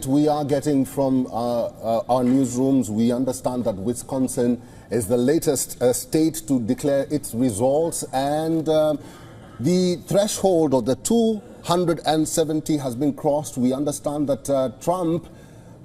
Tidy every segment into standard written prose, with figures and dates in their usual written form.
update we are getting from our newsrooms, we understand that Wisconsin is the latest state to declare its results, and the threshold of the 270 has been crossed. We understand that Trump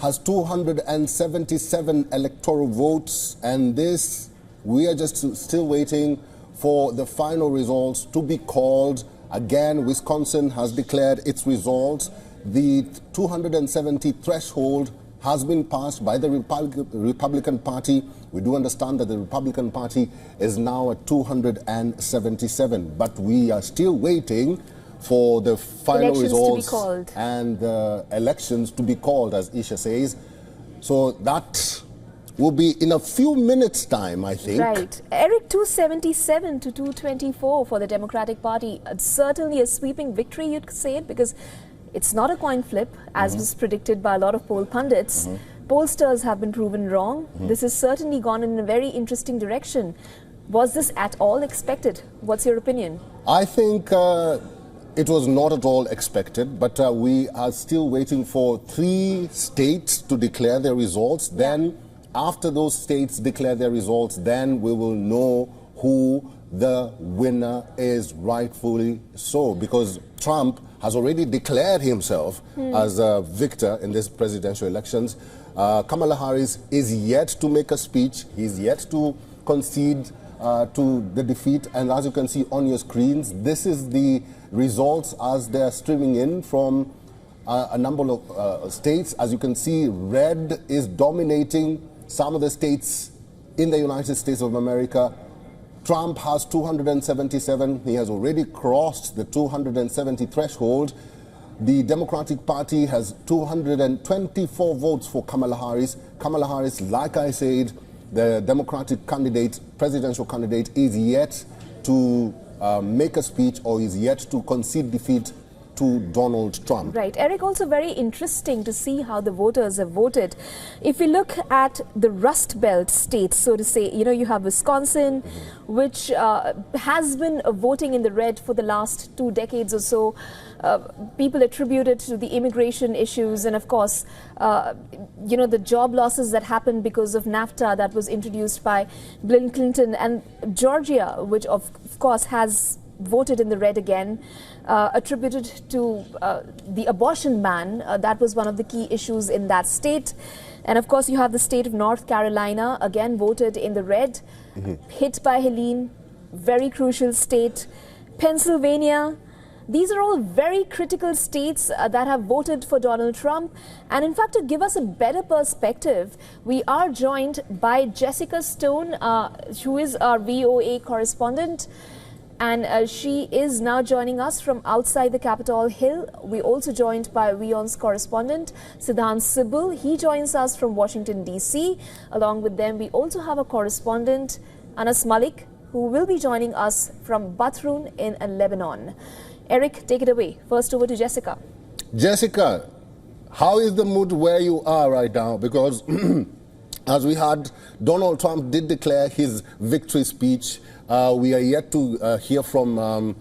has 277 electoral votes, and this, we are just still waiting for the final results to be called. Again, Wisconsin has declared its results. The 270 threshold has been passed by the Republican Party. We do understand that the Republican Party is now at 277, but we are still waiting for the final results and the elections to be called, as Isha says. So that will be in a few minutes' time, I think. Right. Eric, 277 to 224 for the Democratic Party. Certainly a sweeping victory, you'd say it, because it's not a coin flip, as was predicted by a lot of poll pundits. Pollsters have been proven wrong. This has certainly gone in a very interesting direction. Was this at all expected? What's your opinion? I think it was not at all expected, but we are still waiting for 3 states to declare their results. Then, after those states declare their results, then we will know who the winner is rightfully so, because Trump has already declared himself as a victor in these presidential elections. Kamala Harris is yet to make a speech. He's yet to concede to the defeat. And as you can see on your screens, this is the results as they're streaming in from a number of states. As you can see, red is dominating some of the states in the United States of America. Trump has 277. He has already crossed the 270 threshold. The Democratic Party has 224 votes for Kamala Harris. Kamala Harris, like I said, the Democratic candidate, presidential candidate, is yet to make a speech or is yet to concede defeat to Donald Trump. Right. Eric, also very interesting to see how the voters have voted. If we look at the Rust Belt states, so to say, you know, you have Wisconsin, which has been voting in the red for the last 2 decades or so. People attribute it to the immigration issues and, of course, you know, the job losses that happened because of NAFTA that was introduced by Bill Clinton, and Georgia, which of course has voted in the red again, attributed to the abortion ban. That was one of the key issues in that state. And of course, you have the state of North Carolina, again voted in the red, hit by Helene, very crucial state. Pennsylvania. These are all very critical states that have voted for Donald Trump. And in fact, to give us a better perspective, we are joined by Jessica Stone, who is our VOA correspondent. And she is now joining us from outside the Capitol Hill. We're also joined by WION's correspondent, Siddhant Sibul. He joins us from Washington, D.C. Along with them, we also have a correspondent, Anas Malik, who will be joining us from Bathroon in Lebanon. Eric, take it away. First over to Jessica. Jessica, how is the mood where you are right now? Because as we had, Donald Trump did declare his victory speech. We are yet to hear from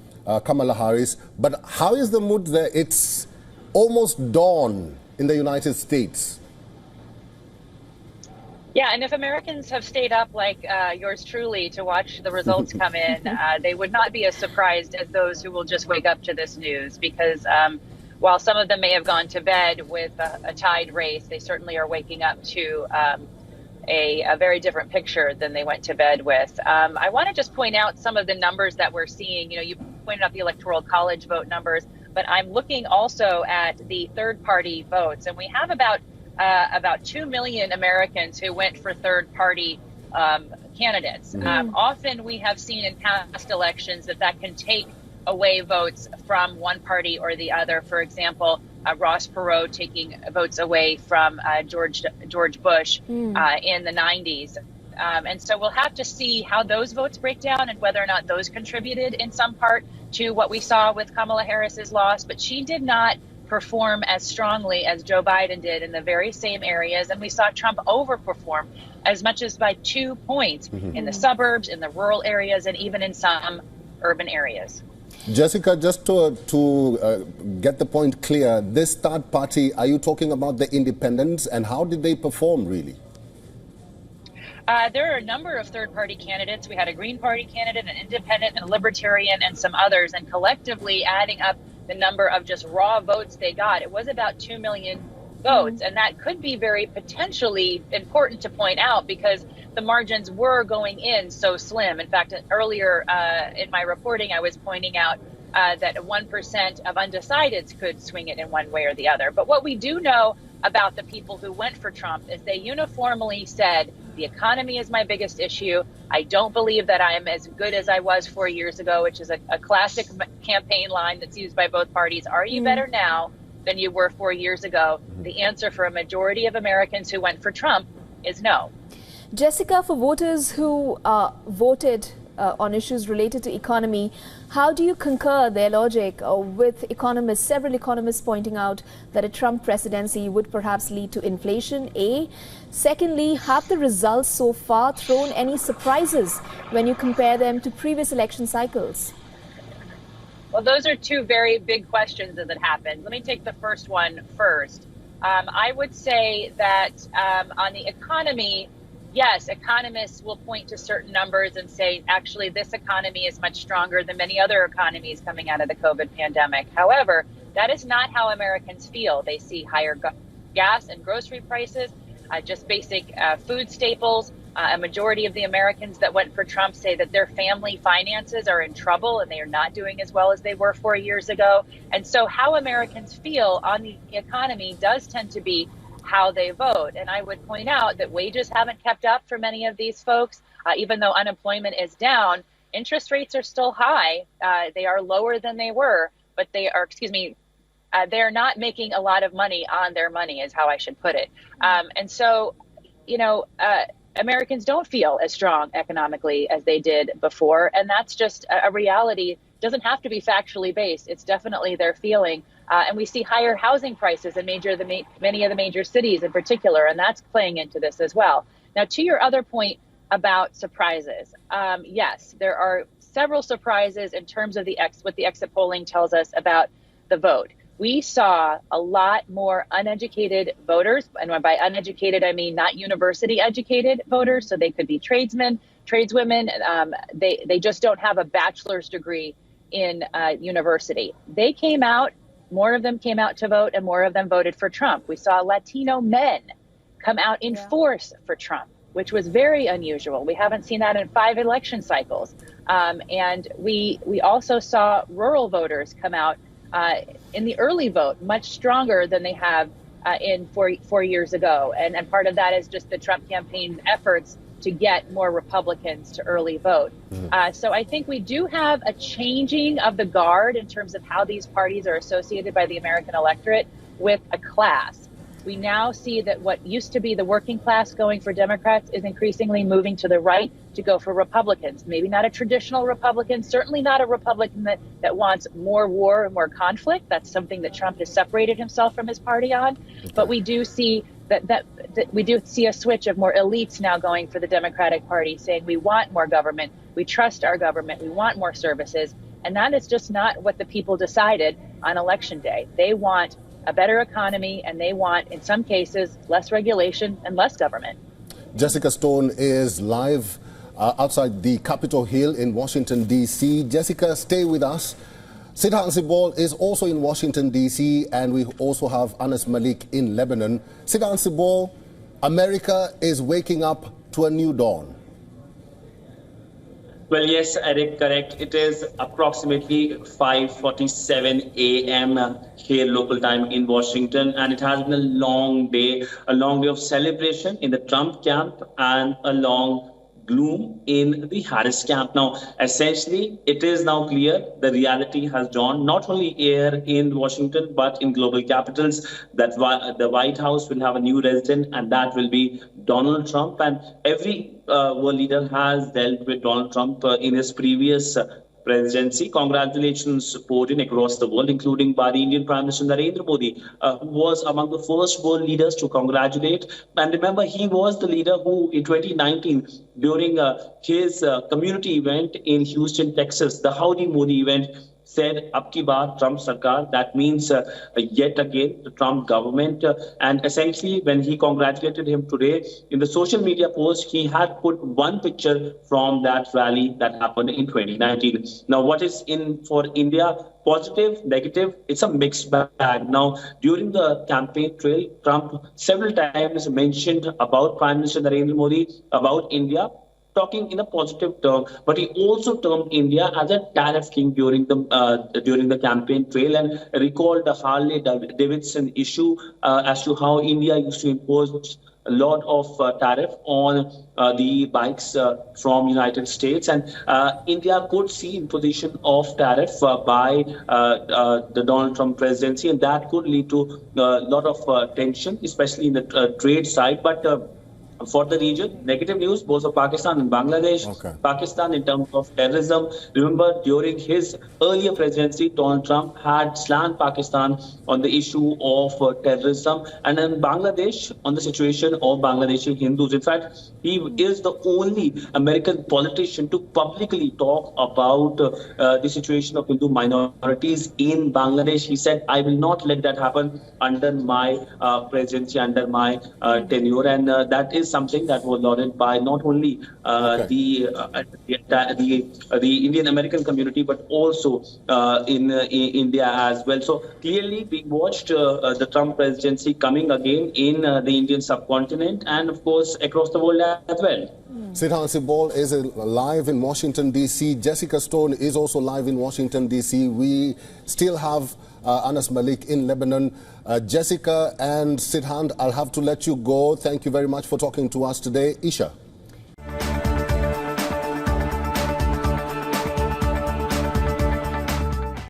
Kamala Harris. But how is the mood there? It's almost dawn in the United States. Yeah, and if Americans have stayed up like yours truly to watch the results come in, they would not be as surprised as those who will just wake up to this news, because while some of them may have gone to bed with a tied race, they certainly are waking up to a very different picture than they went to bed with. I want to just point out some of the numbers that we're seeing. You know, you pointed out the Electoral College vote numbers, but I'm looking also at the third-party votes, and we have about 2 million Americans who went for third-party candidates. Often we have seen in past elections that can take away votes from one party or the other. For example, Ross Perot taking votes away from George Bush in the 90s. And so we'll have to see how those votes break down and whether or not those contributed in some part to what we saw with Kamala Harris's loss. But she did not perform as strongly as Joe Biden did in the very same areas. And we saw Trump overperform as much as by 2 points in the suburbs, in the rural areas, and even in some urban areas. Jessica, just to get the point clear, this third party, are you talking about the independents, and how did they perform, really? There are a number of third-party candidates. We had a Green Party candidate, an independent, and a libertarian, and some others. And collectively, adding up the number of just raw votes they got, it was about 2 million votes. And that could be very potentially important to point out because the margins were going in so slim. In fact, earlier in my reporting, I was pointing out that 1% of undecideds could swing it in one way or the other. But what we do know about the people who went for Trump is they uniformly said, the economy is my biggest issue. I don't believe that I am as good as I was 4 years ago, which is a classic campaign line that's used by both parties. Are you better now than you were 4 years ago? The answer for a majority of Americans who went for Trump is no. Jessica, for voters who voted on issues related to economy, how do you concur their logic with economists, several economists pointing out that a Trump presidency would perhaps lead to inflation, A? Secondly, have the results so far thrown any surprises when you compare them to previous election cycles? Well, those are two very big questions as it happened. Let me take the first one first. I would say that on the economy, yes, economists will point to certain numbers and say, actually, this economy is much stronger than many other economies coming out of the COVID pandemic. However, that is not how Americans feel. They see higher gas and grocery prices, just basic food staples. A majority of the Americans that went for Trump say that their family finances are in trouble and they are not doing as well as they were 4 years ago. And so how Americans feel on the economy does tend to be how they vote. And I would point out that wages haven't kept up for many of these folks. Even though unemployment is down, interest rates are still high. They are lower than they were, but they are, they're not making a lot of money on their money is how I should put it. And so, Americans don't feel as strong economically as they did before. And that's just a reality. It doesn't have to be factually based. It's definitely their feeling. And we see higher housing prices in many of the major cities in particular, and that's playing into this as well. Now, to your other point about surprises, yes, there are several surprises in terms of what the exit polling tells us about the vote. We saw a lot more uneducated voters, and by uneducated, I mean not university educated voters, so they could be tradesmen, tradeswomen. They just don't have a bachelor's degree in university. They came out. More of them came out to vote and more of them voted for Trump. We saw Latino men come out in force for Trump, which was very unusual. We haven't seen that in 5 election cycles. And we also saw rural voters come out in the early vote much stronger than they have in four years ago. And part of that is just the Trump campaign efforts to get more Republicans to early vote. So I think we do have a changing of the guard in terms of how these parties are associated by the American electorate with a class. We now see that what used to be the working class going for Democrats is increasingly moving to the right to go for Republicans. Maybe not a traditional Republican, certainly not a Republican that wants more war and more conflict. That's something that Trump has separated himself from his party on. But we do see that we do see a switch of more elites now going for the Democratic Party, saying we want more government, we trust our government, we want more services. And that is just not what the people decided on Election Day. They want a better economy, and they want, in some cases, less regulation and less government. Jessica Stone is live outside the Capitol Hill in Washington, D.C. Jessica, stay with us. Sidhan Sibol is also in Washington, D.C., and we also have Anas Malik in Lebanon. Sidhan Sibol, America is waking up to a new dawn. Well, yes, Eric, correct. It is approximately 5:47 a.m. here local time in Washington, and it has been a long day of celebration in the Trump camp and a long gloom in the Harris camp. Now, essentially, it is now clear the reality has dawned, not only here in Washington, but in global capitals, that the White House will have a new resident, and that will be Donald Trump. And every world leader has dealt with Donald Trump in his previous presidency. Congratulations poured across the world, including by the Indian Prime Minister Narendra Modi, who was among the first world leaders to congratulate. And remember, he was the leader who, in 2019, during his community event in Houston, Texas, the Howdy Modi event, said, "Ab ki baar Trump Sarkar." That means yet again the Trump government. And essentially, when he congratulated him today in the social media post, he had put one picture from that rally that happened in 2019. Now, what is in for India? Positive, negative, it's a mixed bag. Now, during the campaign trail, Trump several times mentioned about Prime Minister Narendra Modi, about India, talking in a positive term, but he also termed India as a tariff king during the campaign trail, and recalled the Harley Davidson issue as to how India used to impose a lot of tariff on the bikes from United States, and India could see imposition of tariff by the Donald Trump presidency, and that could lead to a lot of tension, especially in the trade side. But for the region, negative news both for Pakistan and Bangladesh. Okay. Pakistan in terms of terrorism. Remember, during his earlier presidency, Donald Trump had slammed Pakistan on the issue of terrorism, and in Bangladesh on the situation of Bangladeshi Hindus. In fact, he is the only American politician to publicly talk about the situation of Hindu minorities in Bangladesh. He said, "I will not let that happen under my presidency, under my tenure," and that is something that was lauded by not only the Indian American community, but also in India as well. So clearly, we watched the Trump presidency coming again in the Indian subcontinent, and of course across the world as well. Sidhan Sibol is live in Washington, D.C. Jessica Stone is also live in Washington, D.C. We still have Anas Malik in Lebanon. Jessica and Sidhan, I'll have to let you go. Thank you very much for talking to us today. Isha.